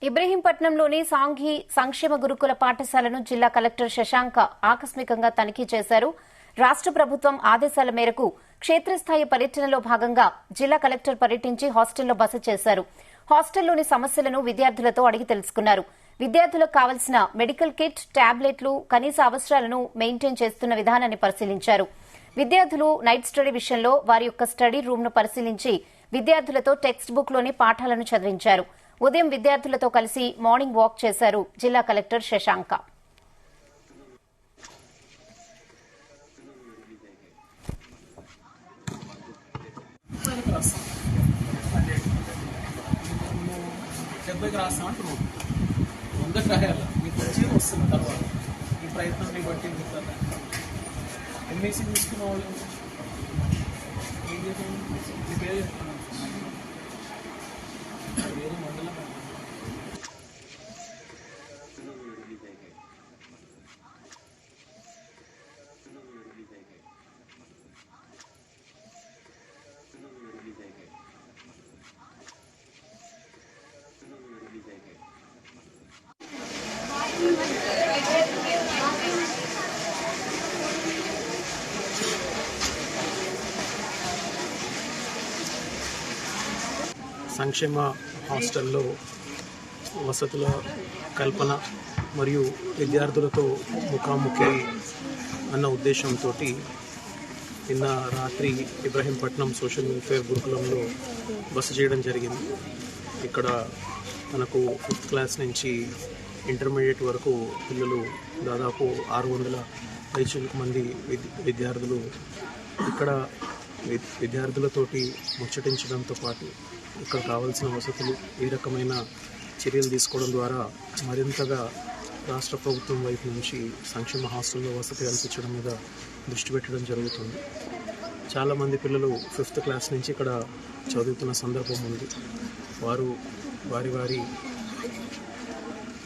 ఇబ్రహీంపట్నంలోని సాంఘీ సంక్షేమ గురుకుల పాఠశాలను జిల్లా కలెక్టర్ శశాంక ఆకస్మికంగా తనిఖీ చేశారు. రాష్ట ప్రభుత్వం ఆదేశాల మేరకు క్షేత్రస్థాయి పర్యటనలో భాగంగా జిల్లా కలెక్టర్ పర్యటించి హాస్టల్లో బస చేశారు. హాస్టల్లోని సమస్యలను విద్యార్థులతో అడిగి తెలుసుకున్నారు. విద్యార్థులకు కావలసిన మెడికల్ కిట్, టాబ్లెట్లు, కనీస అవసరాలను మెయింటైన్ చేస్తున్న విధానాన్ని పరిశీలించారు. విద్యార్థులు నైట్ స్టడీ విషయంలో వారి యొక్క స్టడీ రూమ్ ను పరిశీలించి విద్యార్థులతో టెక్స్ట్ బుక్ లోని పాఠాలను చదివించారు. ఉదయం విద్యార్థులతో కలిసి మార్నింగ్ వాక్ చేశారు జిల్లా కలెక్టర్ శశాంక. సంక్షేమ హాస్టల్లో వసతుల కల్పన మరియు విద్యార్థులతో ముఖాముఖి అన్న ఉద్దేశంతో నిన్న రాత్రి ఇబ్రహీంపట్నం సోషల్ వెల్ఫేర్ గురుకులంలో బస చేయడం జరిగింది. ఇక్కడ మనకు 5th క్లాస్ నుంచి ఇంటర్మీడియట్ వరకు పిల్లలు దాదాపు 600 మంది విద్యార్థులు ఇక్కడ విద్యార్థులతోటి ముచ్చటించడంతో పాటు ఇక్కడ కావాల్సిన వసతులు ఈ రకమైన చర్యలు తీసుకోవడం ద్వారా మరింతగా రాష్ట్ర ప్రభుత్వం వైపు నుంచి సంక్షేమ హాస్టల్లో వసతి కల్పించడం మీద దృష్టి పెట్టడం జరుగుతుంది. చాలామంది పిల్లలు 5th క్లాస్ నుంచి ఇక్కడ చదువుతున్న సందర్భం ఉంది. వారు వారి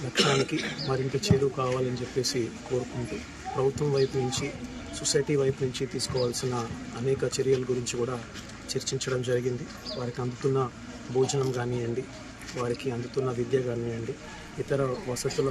లక్ష్యానికి మరింత చేరువ కావాలని చెప్పేసి కోరుకుంటూ ప్రభుత్వం వైపు నుంచి, సొసైటీ వైపు నుంచి తీసుకోవాల్సిన అనేక చర్యల గురించి కూడా చర్చించడం జరిగింది. వారికి అందుతున్న భోజనం కానివ్వండి, వారికి అందుతున్న విద్య కానివ్వండి, ఇతర వసతుల